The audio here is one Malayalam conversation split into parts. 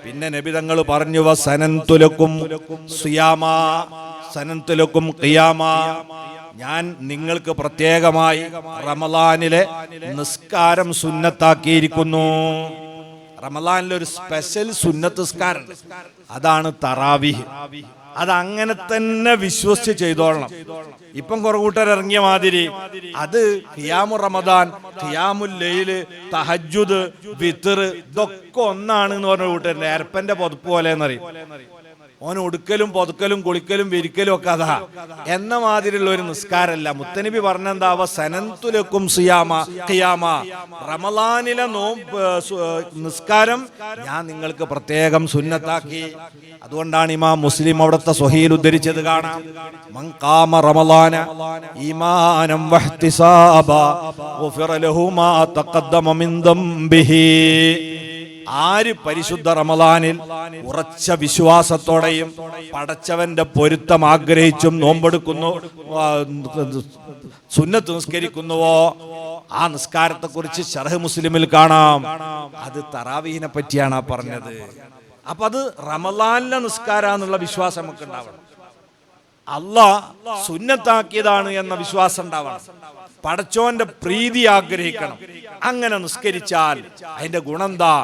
പിന്നെ നബി തങ്ങൾ പറഞ്ഞു വസനന്തുലക്കും സിയാമ സനന്തുലക്കും ഖിയാമ, ഞാൻ നിങ്ങൾക്ക് പ്രത്യേകമായി റമളാനിലെ നിസ്കാരം സുന്നത്താക്കിയിരിക്കുന്നു. റമളാനിലെ ഒരു സ്പെഷ്യൽ സുന്നത്ത് നിസ്കാരം, അതാണ് തറാവീഹ്. അതങ്ങനെ തന്നെ വിശ്വസിച്ച് ചെയ്തോളണം. ഇപ്പം കുറെ കൂട്ടർ ഇറങ്ങിയ മാതിരി അത് ഖിയാമു റമദാൻ, ഖിയാമുൽ ലൈല്, തഹജ്ജുദ്, വിത്ർ ഇതൊക്കെ ഒന്നാണ് എന്ന് പറഞ്ഞ കൂട്ടരുണ്ട്. എരപ്പന്റെ പൊതുപ്പ് പോലെ എന്നറിയും. ഓൻ ഒടുക്കലും പൊതുക്കലും കുളിക്കലും വിരിക്കലും ഒക്കെ അതാ എന്ന മാതിരിയുള്ള ഒരു നിസ്കാരമല്ല. മുത്തനബി പറഞ്ഞെന്താ സനന്തുലക്കും സിയാമ ഖിയാമ, റമളാനിലെ നിസ്കാരം ഞാൻ നിങ്ങൾക്ക് പ്രത്യേകം സുന്നത്താക്കി. അതുകൊണ്ടാണ് ഇമാം മുസ്ലിം അവിടുത്തെ സ്വഹീൽ ഉദ്ധരിച്ചത് കാണാം. മൻ ഖാമ റമളാന ഈമാനം വഹ്തിസാബ ഗുഫിറ ലഹു മാ തഖദ്ദമ മിൻ ദംബിഹി. ആര് പരിശുദ്ധ റമളാനിൽ ഉറച്ച വിശ്വാസത്തോടെയും പടച്ചവന്റെ പൊരുത്തം ആഗ്രഹിച്ചും നോമ്പെടുക്കുന്നു, സുന്നത്ത് നിസ്കരിക്കുന്നുവോ, ആ നിസ്കാരത്തെ കുറിച്ച് ശർഹ് മുസ്ലിമിൽ കാണാം. അത് തറാവീഹിനെ പറ്റിയാണ് പറഞ്ഞത്. അപ്പൊ അത് റമളാനിലെ നിസ്കാരാന്നുള്ള വിശ്വാസം നമുക്ക് ഉണ്ടാവണം. അല്ലാഹ് സുന്നത്താക്കിയതാണ് എന്ന വിശ്വാസം ഉണ്ടാവണം. പടച്ചോന്റെ പ്രീതി ആഗ്രഹിക്കണം. അങ്ങനെ നിസ്കരിച്ചാൽ അതിന്റെ ഗുണമെന്താ?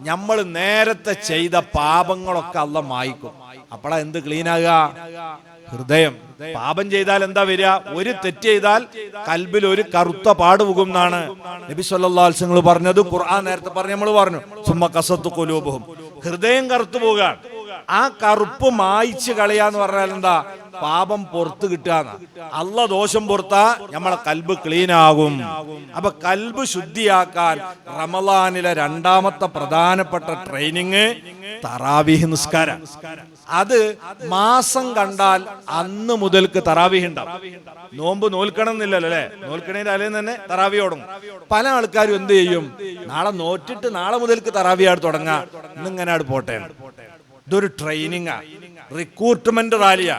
നമ്മൾ നേരത്തെ ചെയ്ത പാപങ്ങളൊക്കെ അല്ലാഹ് മായ്ക്കും. അപ്പോഴാ എന്ത് ക്ലീനാകുക? ഹൃദയം. പാപം ചെയ്താൽ എന്താ വരിക? ഒരു തെറ്റ് ചെയ്താൽ കൽബിൽ ഒരു കറുത്ത പാട് പോകും എന്നാണ് നബി സല്ലല്ലാഹു അലൈഹി വസല്ലം പറഞ്ഞത്. ഖുർആൻ നേരത്തെ നമ്മൾ പറഞ്ഞു സുമ്മ ഖസത്തു ഖുലൂബുഹും, ഹൃദയം കറുത്തു പോകാൻ. ആ കറുപ്പ് മായ്ച്ചു കളയാന്ന് പറഞ്ഞാൽ എന്താ? പാപം പുറത്ത് കിട്ടുക. അല്ലാഹ് ദോഷം പുറത്താ നമ്മളെ കൽബ് ക്ലീൻ ആകും. അപ്പൊ കൽബ് ശുദ്ധിയാക്കാൻ റമളാനിലെ രണ്ടാമത്തെ പ്രധാനപ്പെട്ട ട്രെയിനിങ് തറാവീഹ് നിസ്കാരം. അത് മാസം കണ്ടാൽ അന്ന് മുതൽക്ക് തറാവീഹ് ഉണ്ടാവും. നോമ്പ് നോൽക്കണം എന്നില്ലല്ലോ അല്ലെ? നോൽക്കണേന്റെ അലേന്ന് തന്നെ തറാവീഹ് തുടങ്ങും. പല ആൾക്കാരും എന്ത് ചെയ്യും? നാളെ നോറ്റിട്ട് നാളെ മുതൽക്ക് തറാവീഹ് തുടങ്ങാ, ഇന്നിങ്ങനെ പോട്ടെ. ഇതൊരു ട്രെയിനിങ്ങാ, റിക്രൂട്ട്മെന്റ് റാലിയാ.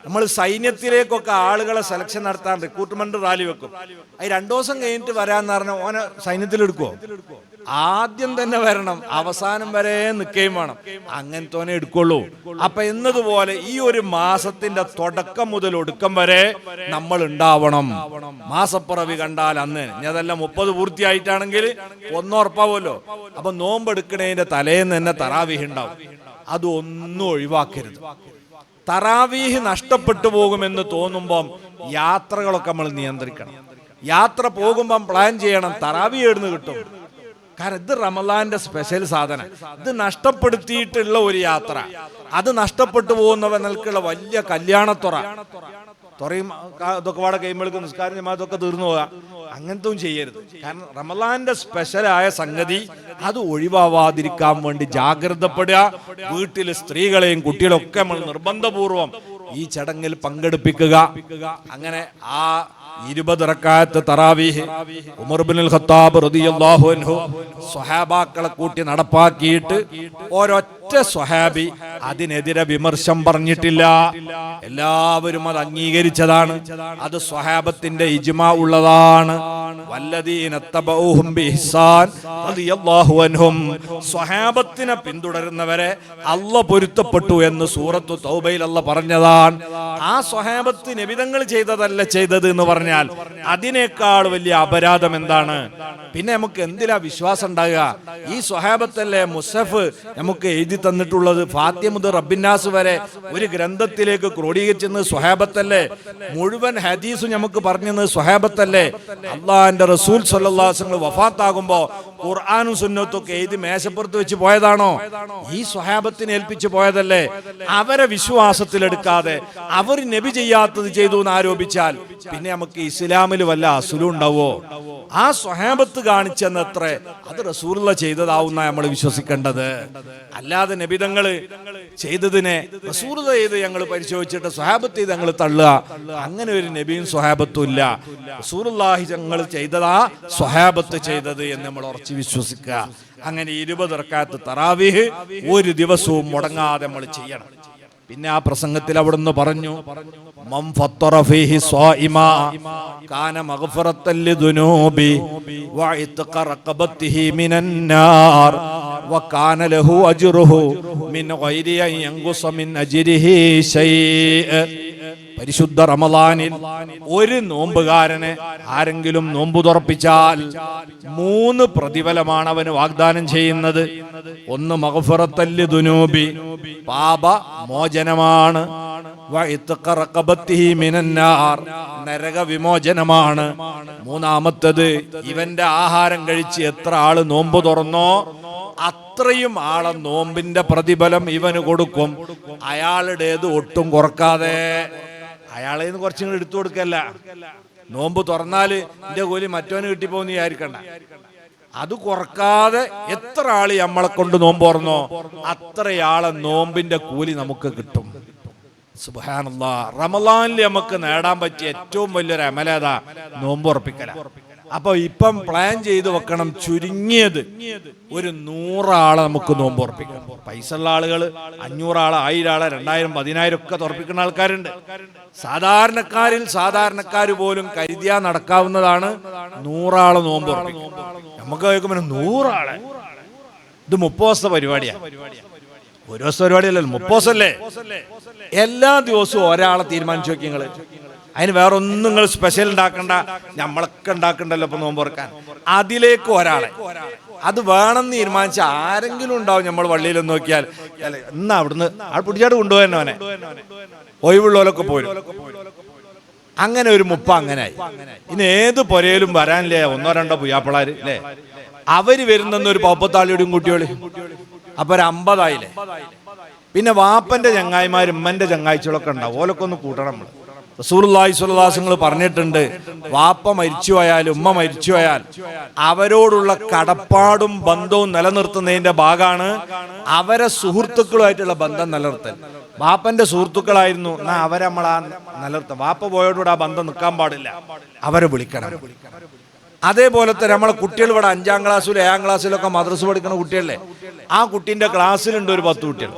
നമ്മൾ സൈന്യത്തിലേക്കൊക്കെ ആളുകളെ സെലക്ഷൻ നടത്താൻ റിക്രൂട്ട്മെന്റ് റാലി വെക്കും. അത് 2 ദിവസം കഴിഞ്ഞിട്ട് വരാന്ന് പറഞ്ഞാൽ ഓനെ സൈന്യത്തിലെടുക്കുവോ? ആദ്യം തന്നെ വരണം, അവസാനം വരെ നിൽക്കുകയും വേണം. അങ്ങനത്തോനെ എടുക്കുള്ളൂ. അപ്പൊ എന്നതുപോലെ ഈ ഒരു മാസത്തിന്റെ തുടക്കം മുതൽ ഒടുക്കം വരെ നമ്മൾ ഉണ്ടാവണം. മാസപ്പിറവി കണ്ടാൽ അന്ന്, അതെല്ലാം 30 പൂർത്തിയായിട്ടാണെങ്കിൽ 1 ഉറപ്പാവുമല്ലോ. അപ്പൊ നോമ്പെടുക്കണേന്റെ തലേന്ന് തന്നെ തറാവീഹ് ഉണ്ടാവും. അതൊന്നും ഒഴിവാക്കരുത്. തറാവീഹ് നഷ്ടപ്പെട്ടു പോകുമെന്ന് തോന്നുമ്പം യാത്രകളൊക്കെ നമ്മൾ നിയന്ത്രിക്കണം. യാത്ര പോകുമ്പം പ്ലാൻ ചെയ്യണം, തറാവീഹ് എവിടുന്ന് കിട്ടും? കാരണം ഇത് റമളാന്റെ സ്പെഷ്യൽ സാധനം. ഇത് നഷ്ടപ്പെടുത്തിയിട്ടുള്ള ഒരു യാത്ര, അത് നഷ്ടപ്പെട്ടു പോകുന്നവനൽക്കുള്ള വലിയ കല്യാണത്തുറ, തുറയും ഇതൊക്കെ പാടെ കഴിയുമ്പോഴേക്ക് നിസ്കാരം ജമാഅത്തൊക്കെ തീർന്നു പോകാം. അങ്ങനത്തെ ചെയ്യരുത്. കാരണം റമളാന്റെ സ്പെഷ്യലായ സംഗതി അത് ഒഴിവാവാതിരിക്കാൻ വേണ്ടി ജാഗ്രതപ്പെടുക. വീട്ടിൽ സ്ത്രീകളെയും കുട്ടികളൊക്കെ നമ്മൾ നിർബന്ധപൂർവം ഈ ചടങ്ങിൽ പങ്കെടുപ്പിക്കുക. അങ്ങനെ ആ 20 റക്അത്ത് തറാവീഹ് ഉമർ ഇബ്നുൽ ഖത്താബ് റളിയല്ലാഹു അൻഹു സ്വഹാബാക്കളെ കൂട്ടി നടപ്പാക്കിയിട്ട് ഒരൊറ്റ സ്വഹാബി അതിനെതിരെ വിമർശം പറഞ്ഞിട്ടില്ല. എല്ലാവരും അത് അംഗീകരിച്ചതാണ്. അത് സ്വഹാബത്തിന്റെ ഇജ്മാ ഉള്ളതാണ്. വല്ലദീന തബഊഹും ബിഇഹ്സാൻ റളിയല്ലാഹു അൻഹും, സ്വഹാബത്തിനെ പിന്തുടരുന്നവരെ അല്ലാഹ് പൊരുത്തപ്പെട്ടു എന്ന് സൂറത്തു തൗബയിൽ അല്ലാഹ് പറഞ്ഞതാണ്. ആ സ്വഹാബത്ത് നബി തങ്ങൾ ചെയ്തതല്ല ചെയ്തത് എന്ന് പറഞ്ഞാൽ അതിനേക്കാൾ വലിയ അപരാധം എന്താണ്? പിന്നെ നമുക്ക് എന്തിലാ വിശ്വാസം ഉണ്ടാകുക? ഈ സ്വഹാബത്തല്ലേ മുസഫ് നമുക്ക് എഴുതി തന്നിട്ടുള്ളത്. ഫാത്തിഹ മുതൽ റബ്ബിന്നാസ് വരെ ഒരു ഗ്രന്ഥത്തിലേക്ക് ക്രോഡീകരിച്ചെന്ന് സ്വഹാബത്തല്ലേ? മുഴുവൻ ഹദീസും നമുക്ക് പറഞ്ഞത് സ്വഹാബത്തല്ലേ? അള്ളാഹിന്റെ റസൂൽ സ്വല്ലല്ലാഹു അലൈഹി വസല്ലം വഫാത്താകുമ്പോ ഖുർആനും സുന്നത്തും ഒക്കെ എഴുതി മേശപ്പുറത്ത് വെച്ച് പോയതാണോ? ഈ സ്വഹാബത്തിനെ ഏൽപ്പിച്ചു പോയതല്ലേ? അവരെ വിശ്വാസത്തിലെടുക്കാതെ അവർ നബി ചെയ്യാത്തത് ചെയ്തു എന്ന് ആരോപിച്ചാൽ പിന്നെ നമുക്ക് ഇസ്ലാമിൽ വല്ല അസുലും ഉണ്ടാവോ? ആ സ്വഹാബത്ത് കാണിച്ചെന്നത്ര അത് റസൂലുള്ള ചെയ്തതാവുന്ന നമ്മൾ വിശ്വസിക്കേണ്ടത്. അല്ലാതെ നബിതങ്ങള് ചെയ്തതിനെ റസൂലുള്ള ചെയ്ത് ഞങ്ങൾ പരിശോധിച്ചിട്ട് സ്വഹാബത്ത് ചെയ്ത് ഞങ്ങൾ തള്ളുക, അങ്ങനെ ഒരു നബിയും സ്വഹാബത്തും ഇല്ല. റസൂലുള്ളാഹി ഞങ്ങൾ ചെയ്തതാ സ്വഹാബത്ത് ചെയ്തത് എന്ന് നമ്മൾ ഉറച്ചു വിശ്വസിക്കുക. അങ്ങനെ 20 റക്അത്ത് തറാവീഹ് ഒരു ദിവസവും മുടങ്ങാതെ നമ്മൾ ചെയ്യണം. പിന്നെ ആ പ്രസംഗത്തിൽ അവിടുന്ന് പറഞ്ഞു, മൻ ഫത്തറ ഫീഹി സ്വായിമാ കാന മഗ്ഫിറത്തൻ ലിദുനൂബി വഇത്ഖ റഖബതിഹി മിനന്നാർ. വകാന ലഹു അജ്റുഹു മിൻ ഗൈരി അൻ യൻഖുസ മിൻ അജ്രിഹി ശൈഅ. പരിശുദ്ധ റമളാനിൽ ഒരു നോമ്പുകാരനെ ആരെങ്കിലും നോമ്പ് തുറപ്പിച്ചാൽ 3 പ്രതിഫലമാണ് അവന് വാഗ്ദാനം ചെയ്യുന്നത്. ഒന്ന് മഗ്ഫിറത്തൽ ലിദുനൂബി, പാപ മോചനമാണ്. വഇത്ഖ റഖബത്തിഹി മിനന്നാർ, നരക വിമോചനമാണ്. മൂന്നാമത്തേത് ഇവന്റെ ആഹാരം കഴിച്ച് എത്ര ആള് നോമ്പ് തുറന്നോ അത്രയും ആളെ നോമ്പിന്റെ പ്രതിഫലം ഇവന് കൊടുക്കും. അയാളുടേത് ഒട്ടും കുറക്കാതെ. അയാളെ കുറച്ചും കൂടി എടുത്തു കൊടുക്കല്ല. നോമ്പ് തുറന്നാല് എന്റെ കൂലി മറ്റവന് കിട്ടിപ്പോന്ന് വിചാരിക്കണ്ട. അത് കുറക്കാതെ എത്ര ആള് നമ്മളെ കൊണ്ട് നോമ്പ് തുറന്നോ അത്രയാളെ നോമ്പിന്റെ കൂലി നമുക്ക് കിട്ടും. സുബ്ഹാനല്ലാഹ്. റമളാനിൽ നമുക്ക് നേടാൻ പറ്റിയ ഏറ്റവും വലിയൊരു അമലേതാ? നോമ്പ് ഉറപ്പിക്കല. അപ്പൊ ഇപ്പം പ്ലാൻ ചെയ്ത് വെക്കണം, ചുരുങ്ങിയത് ഒരു 100 ആളെ നമുക്ക് നോമ്പ് ഉറപ്പിക്കണം. പൈസ ഉള്ള ആളുകൾ 500 ആളെ, 1000 ആളെ, 2000, 10000 ഒക്കെ തുറപ്പിക്കുന്ന ആൾക്കാരുണ്ട്. സാധാരണക്കാര് പോലും കരുതിയാ നടക്കാവുന്നതാണ് 100 ആളെ നോമ്പ് ഉറപ്പിക്കും. നമുക്ക് കേൾക്കുമ്പോൾ 100 ആളെ, ഇത് 30 ദിവസത്തെ പരിപാടിയാ. ഒരു ദിവസത്തെ പരിപാടിയല്ലല്ലോ, 30 ദിവസമല്ലേ. എല്ലാ ദിവസവും ഒരാളെ തീരുമാനിച്ചു നോക്കി നിങ്ങള്. അതിന് വേറെ ഒന്നും നിങ്ങൾ സ്പെഷ്യൽ ഉണ്ടാക്കണ്ട, നമ്മളൊക്കെ ഉണ്ടാക്കണ്ടല്ലോ ഇപ്പൊ നോമ്പ് തുറക്കാൻ. അതിലേക്ക് ഒരാളെ അത് വേണമെന്ന് തീരുമാനിച്ച ആരെങ്കിലും ഉണ്ടാവും. നമ്മൾ വള്ളിയിലൊന്ന് നോക്കിയാൽ എന്നാ അവിടുന്ന് ആൾ പിടിച്ചാട് കൊണ്ടുപോയെന്നവനെ, ഒഴിവുള്ളവരൊക്കെ പോരും. അങ്ങനെ ഒരു 30 അങ്ങനായി. ഇനി ഏത് പൊരയിലും വരാനില്ലേ 1-2 പുയ്യാപ്പിളാര് അല്ലേ, അവര് വരുന്നൊരു 40 കുട്ടികള്, അപ്പൊ ഒരു 50 ആയില്ലേ. പിന്നെ വാപ്പന്റെ ചങ്ങായിമാരും ഉമ്മന്റെ ചങ്ങാഴ്ചകളൊക്കെ ഉണ്ടാവും, ഓലൊക്കെ ഒന്ന് കൂട്ടണം നമ്മള്. റസൂലുള്ളാഹി സ്വല്ലല്ലാഹു അലൈഹി വസല്ലം പറഞ്ഞിട്ടുണ്ട്, വാപ്പ മരിച്ചുപോയാൽ ഉമ്മ മരിച്ചുപോയാൽ അവരോടുള്ള കടപ്പാടും ബന്ധവും നിലനിർത്തുന്നതിന്റെ ഭാഗമാണ് അവരെ സുഹൃത്തുക്കളുമായിട്ടുള്ള ബന്ധം നിലനിർത്തൽ. വാപ്പന്റെ സുഹൃത്തുക്കളായിരുന്നു എന്നാ അവരെ നമ്മളാ നിലനിർത്താം. വാപ്പ പോയോടുകൂടെ ആ ബന്ധം നിൽക്കാൻ പാടില്ല, അവരെ വിളിക്കണം. അതേപോലെ തന്നെ നമ്മളെ കുട്ടികൾ ഇവിടെ 5ാം ക്ലാസ്സിലും 7ാം ക്ലാസ്സിലൊക്കെ മദ്രസ പഠിക്കുന്ന കുട്ടികളല്ലേ, ആ കുട്ടീന്റെ ക്ലാസ്സിലുണ്ട് ഒരു 10 കുട്ടികൾ.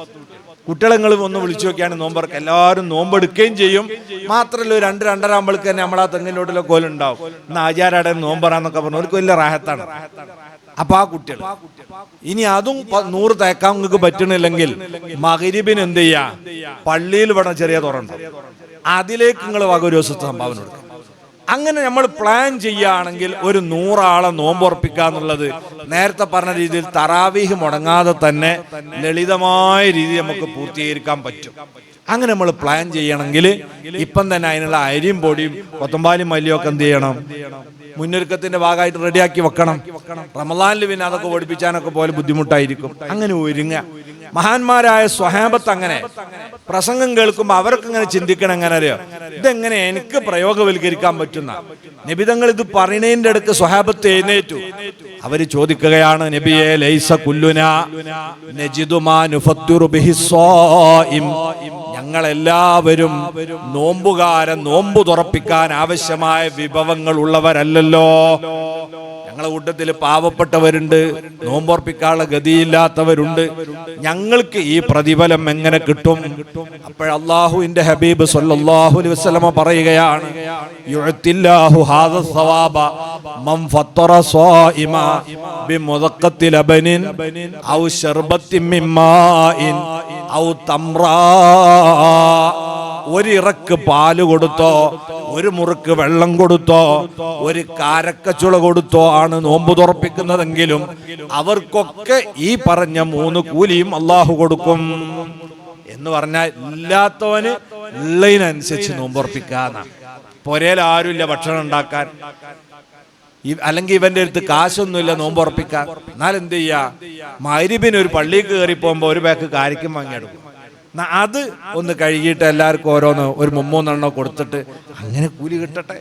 കുട്ടികളെ നിങ്ങൾ ഒന്ന് വിളിച്ചു നോക്കിയാണ് നോമ്പറക്ക് എല്ലാവരും നോമ്പെടുക്കുകയും ചെയ്യും. മാത്രമല്ല ഒരു 2-2:30 ആകുമ്പോഴേക്ക് തന്നെ നമ്മളാ തെങ്ങിലോട്ടിലെ കോലുണ്ടാവും. ഇന്ന് ആചാരാടെ നോമ്പറാന്നൊക്കെ പറഞ്ഞു, അവർക്ക് വലിയ റാഹത്താണ്. അപ്പൊ ആ കുട്ടികൾ ഇനി അതും 100 തേക്കാൻ നിങ്ങൾക്ക് പറ്റണില്ലെങ്കിൽ മഗ്‌രിബിന് എന്ത് ചെയ്യാ, പള്ളിയിൽ ഇവിടെ ചെറിയ തുറണ്ട്, അതിലേക്ക് നിങ്ങൾ വക ഒരു ദിവസത്തെ സംഭാവന കൊടുക്കുക. അങ്ങനെ നമ്മൾ പ്ലാൻ ചെയ്യുകയാണെങ്കിൽ ഒരു 100 ആളെ നോമ്പുറപ്പിക്കുക എന്നുള്ളത് നേരത്തെ പറഞ്ഞ രീതിയിൽ തറാവീഹ് മുടങ്ങാതെ തന്നെ ലളിതമായ രീതിയിൽ നമുക്ക് പൂർത്തീകരിക്കാൻ പറ്റും. അങ്ങനെ നമ്മൾ പ്ലാൻ ചെയ്യണമെങ്കിൽ ഇപ്പം തന്നെ അതിനുള്ള അരിയും പൊടിയും കൊത്തമ്പാലും മല്ലിയൊക്കെ എന്ത് ചെയ്യണം, മുന്നൊരുക്കത്തിന്റെ ഭാഗമായിട്ട് റെഡിയാക്കി വെക്കണം. റമളാനിൽ പിന്നെ അതൊക്കെ ഓടിപ്പിച്ചാനൊക്കെ പോലെ ബുദ്ധിമുട്ടായിരിക്കും. അങ്ങനെ ഒരുങ്ങ. മഹാന്മാരായ സ്വഹാബത്ത് അങ്ങനെ പ്രസംഗം കേൾക്കുമ്പോൾ അവർക്ക് ഇങ്ങനെ ചിന്തിക്കണം, എങ്ങനെ അറിയോ, ഇതെങ്ങനെ എനിക്ക് പ്രയോഗവൽക്കരിക്കാൻ പറ്റുന്ന. നബിതങ്ങൾ ഇത് പറയുന്നതിന്റെ അടുക്ക് സ്വഹാബത്ത് എഴുന്നേറ്റു. അവര് ചോദിക്കുകയാണ്, നബിയെ ലൈസ കുല്ലുനാ നജിദു മാ നുഫത്തിറു ബിഹി സ്വായിം, ഞങ്ങളെല്ലാവരും നോമ്പുകാരൻ നോമ്പ് തുറപ്പിക്കാൻ ആവശ്യമായ വിഭവങ്ങൾ ഉള്ളവരല്ലല്ലോ. ഞങ്ങളെ കൂട്ടത്തിൽ പാവപ്പെട്ടവരുണ്ട്, നോമ്പുറപ്പിക്കാനുള്ള ഗതിയില്ലാത്തവരുണ്ട്. ഞങ്ങൾക്ക് ഈ പ്രതിഫലം എങ്ങനെ കിട്ടും? അപ്പോൾ അല്ലാഹുവിന്റെ ഹബീബ് സല്ലല്ലാഹു അലൈഹി വസല്ലമ പറയുകയാണ്, യുഅത്തില്ലാഹു ഹാദ സവാബ മൻ ഫത്തറ സ്വായിമ ബിമുദഖത്തി ലബനിൻ ഔ ശർബത്തിൻ മിൻ മാഇൻ ഔ തംറാ. ഒരു ഇറക്ക് പാല് കൊടുത്തോ, ഒരു മുറുക്ക് വെള്ളം കൊടുത്തോ, ഒരു കാരക്കച്ചുള കൊടുത്തോ ആണ് നോമ്പ് തുറപ്പിക്കുന്നതെങ്കിലും അവർക്കൊക്കെ ഈ പറഞ്ഞ 3 കൂലിയും അള്ളാഹു കൊടുക്കും. എന്ന് പറഞ്ഞാൽ ഇല്ലാത്തവന് ഉള്ളതിനനുസരിച്ച് നോമ്പുറപ്പിക്കാന്ന. പൊരയിൽ ആരുമില്ല ഭക്ഷണം ഉണ്ടാക്കാൻ, അല്ലെങ്കിൽ ഇവന്റെ അടുത്ത് കാശൊന്നുമില്ല നോമ്പുറപ്പിക്കാൻ. എന്നാൽ എന്ത് ചെയ്യാ, മഗ്‌രിബിന് ഒരു പള്ളിയിൽ കയറി പോകുമ്പോ ഒരു ബാക്ക് കാരിക്കും വാങ്ങിയെടുക്കും. അത് ഒന്ന് കഴുകിയിട്ട് എല്ലാവർക്കും ഓരോന്ന് ഒരു 3 കൊടുത്തിട്ട് അങ്ങനെ കൂലി കിട്ടട്ടെ.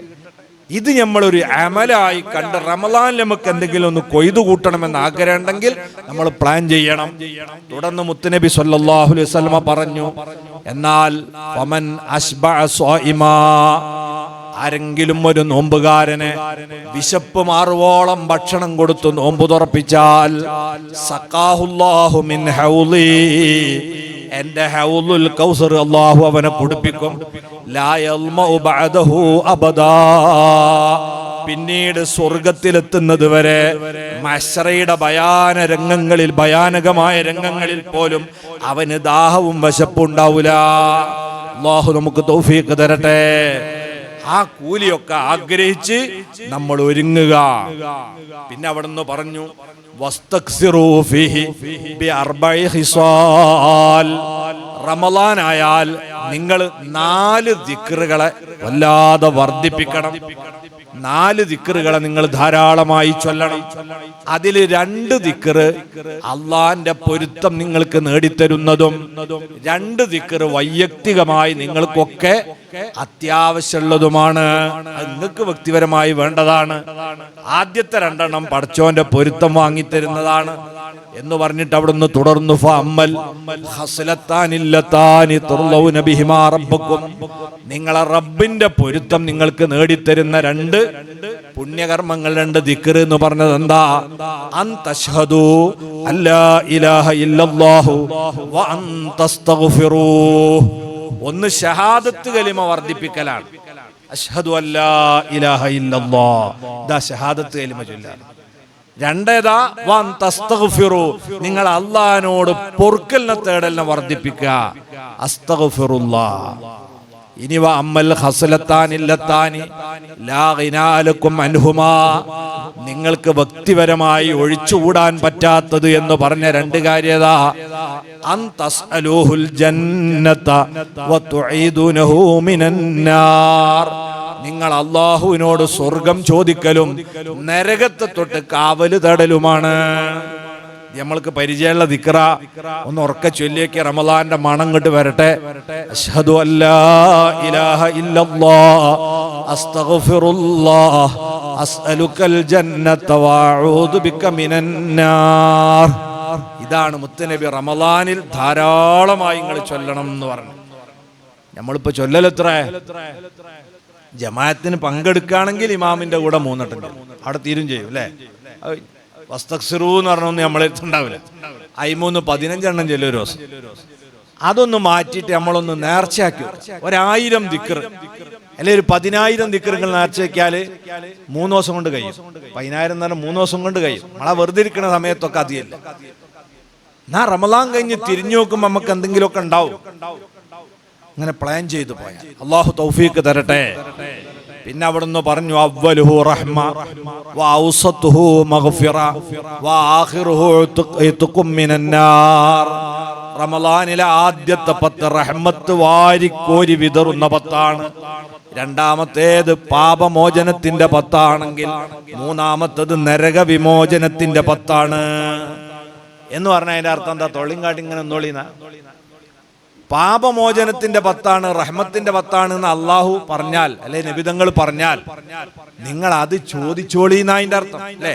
ഇത് നമ്മളൊരു അമലായി കണ്ട് റമളാനിൽ നമുക്ക് എന്തെങ്കിലും ഒന്ന് കൊയ്തു കൂട്ടണമെന്ന് ആഗ്രഹം ഉണ്ടെങ്കിൽ നമ്മൾ പ്ലാൻ ചെയ്യണം. തുടർന്ന് മുത്തുനബി സല്ലല്ലാഹു അലൈഹി വസല്ലമ പറഞ്ഞു, എന്നാൽ ഫമൻ അസ്ബഅ സ്വായിമാ, ആരെങ്കിലും ഒരു നോമ്പുകാരനെ വിശപ്പ് മാറുവോളം ഭക്ഷണം കൊടുത്തു നോമ്പ് തുറപ്പിച്ചാൽ സഖാഹുല്ലാഹു മിൻ ഹൗളി, എന്റെ ഹൗലുൽ കൗസർ അല്ലാഹു അവനെ കുടിപ്പിക്കും. ലാ യൽമഉ ബഅദഹു അബദാ, പിന്നീട് സ്വർഗത്തിലെത്തുന്നത് വരെ മശ്റയുടെ ഭയാനകമായ രംഗങ്ങളിൽ പോലും അവന് ദാഹവും വിശപ്പും ഉണ്ടാവൂല. അല്ലാഹു നമുക്ക് തൗഫീഖ് തരട്ടെ. ആ കൂലിയൊക്കെ ആഗ്രഹിച്ച് നമ്മൾ ഒരുങ്ങുക. പിന്നെ അവിടുന്ന് പറഞ്ഞു വസ്തക്സിറൂ ഫീഹി ബിഅർബഇ ഖിസാൽ. റമളാനായാൽ നിങ്ങൾ 4 ദിക്റുകളെ വല്ലാതെ വർദ്ധിപ്പിക്കണം. 4 ദിക്റുകളെ നിങ്ങൾ ധാരാളമായി ചൊല്ലണം. അതിൽ 2 ദിക്റ് അള്ളാന്റെ പൊരുത്തം നിങ്ങൾക്ക് നേടിത്തരുന്നതും 2 ദിക്റ് വൈയക്തികമായി നിങ്ങൾക്കൊക്കെ അത്യാവശ്യമുള്ളതുമാണ്. നിങ്ങൾക്ക് വ്യക്തിപരമായി വേണ്ടതാണ്. ആദ്യത്തെ 2 പടച്ചോന്റെ പൊരുത്തം വാങ്ങിത്തരുന്നതാണ് എന്ന് പറഞ്ഞിട്ട് അവിടുന്ന് തുടർന്നു ഫഅമ്മൽ ഖസ്ലത്താനില്ലതാനി തുർലൗന ബിഹിമാ റബ്ബക്കും. നിങ്ങളെ റബ്ബിന്റെ പൊരുത്തം നിങ്ങൾക്ക് നേടിത്തരുന്ന 2 പുണ്യകർമ്മങ്ങൾ, 2 ദിക്ർ എന്ന് പറഞ്ഞത് എന്താ? അൻ തശ്ഹദു അല്ലാ ഇലാഹ ഇല്ലല്ലാഹു വ അൻ തസ്തഗ്ഫിറൂ. ഒന്ന് ഷഹാദത്ത് കലിമ വർദ്ധിപ്പിക്കലാണ്. അശ്ഹദു അല്ലാ ഇലാഹ ഇല്ലല്ലാഹ്, ദാ ഷഹാദത്ത് കലിമ ചൊല്ലാണ്. 2 വൻ തസ്തഗ്ഫിറു, നിങ്ങൾ അല്ലാഹുവിനോട് പൊറുക്കലിനെ തേടലിനെ വർദ്ധിപ്പിക്കുക. അസ്തഗ്ഫിറുല്ലാഹ്. ഇനി വ അമ്മൽ ഖസ്ലത്താനില്ലതാനി ലാ ഗിനാ ലക്കും അൻഹുമാ, നിങ്ങൾക്ക് വ്യക്തിപരമായി ഒഴിച്ചുകൂടാൻ പറ്റാത്തത് എന്ന് പറഞ്ഞ 2 കാര്യത. അൻ തസ്അലൂഹുൽ ജന്നത വ തുഈദുനഹു മിനന്നാർ, നിങ്ങൾ അല്ലാഹുവിനോട് സ്വർഗം ചോദിക്കലും നരകത്തെ തൊട്ട് കാവല് തേടലുമാണ്. നമ്മൾക്ക് പരിചയമുള്ള ദിക്റ ഒന്ന് ഉറക്കെ ചൊല്ലിയേക്ക് റമളാന്റെ മണം കൊണ്ട് വരട്ടെ. അശ്ഹദു അല്ലാ ഇലാഹ ഇല്ലല്ലാഹ് അസ്തഗ്ഫിറുല്ലാഹ് അസ്അലുക്കൽ ജന്നത വഅഊദു ബിക മിനന്നാർ. ഇതാണ് മുത്തുനബി റമളാനിൽ ധാരാളമായി നിങ്ങൾ ചൊല്ലണം എന്ന് പറഞ്ഞു. നമ്മളിപ്പോ ചൊല്ലലെത്ര? ജമാഅത്തിന് പങ്കെടുക്കുകയാണെങ്കിൽ ഇമാമിന്റെ കൂടെ 3 വട്ടം അവിടെ തീരും ചെയ്യും അല്ലേ? വസ്തക്സിറൂ എന്ന് പറഞ്ഞൊന്നും നമ്മളെടുത്തുണ്ടാവില്ല. 15 എണ്ണം ചെല്ലും ഒരു ദിവസം. അതൊന്ന് മാറ്റിയിട്ട് നമ്മളൊന്ന് നേർച്ചയാക്കി 1000 ദിക്ർ അല്ലെ ഒരു 10,000 ദിക്റുകൾ നേർച്ചയാക്കിയാൽ 3 ദിവസം കൊണ്ട് കഴിയും. 10,000 എന്ന് പറഞ്ഞാൽ 3 ദിവസം കൊണ്ട് കഴിയും. നമ്മളെ വെറുതെ ഇരിക്കുന്ന സമയത്തൊക്കെ അതിയല്ല. എന്നാ റമളാൻ കഴിഞ്ഞ് തിരിഞ്ഞു നോക്കുമ്പോൾ നമുക്ക് എന്തെങ്കിലുമൊക്കെ ഉണ്ടാവും. അങ്ങനെ പ്ലാൻ ചെയ്തു പോയാൽ അല്ലാഹു തൗഫീഖ് തരട്ടെ. പിന്നെ അവിടുന്ന് പറഞ്ഞു അവ്വലുഹു റഹ്മ വ ഔസതുഹു മഗ്ഫിറ വ ആഖിറുഹു ഇത്ഖും മിനന്നാർ. റമളാനിലെ ആദ്യത്തെ 10 റഹ്മത്ത് വാരിക്കോരി വിതറുന്ന 10ആണ്. രണ്ടാമത്തേത് പാപമോചനത്തിന്റെ 10 ആണെങ്കിൽ 3-മത്തേത് നരക വിമോചനത്തിന്റെ 10 ആണ്. എന്ന് പറഞ്ഞാൽ അതിന്റെ അർത്ഥം എന്താ? തൊള്ളിങ്കാട്ടി ഇങ്ങനെ ഒന്നോളിന. പാപമോചനത്തിന്റെ 10 ആണ്, റഹ്മത്തിന്റെ 10 ആണ് എന്ന് അള്ളാഹു പറഞ്ഞാൽ, അല്ലെ നബിതങ്ങൾ പറഞ്ഞാൽ, നിങ്ങൾ അത് ചോദിച്ചോളീന്ന അതിന്റെ അർത്ഥം അല്ലേ?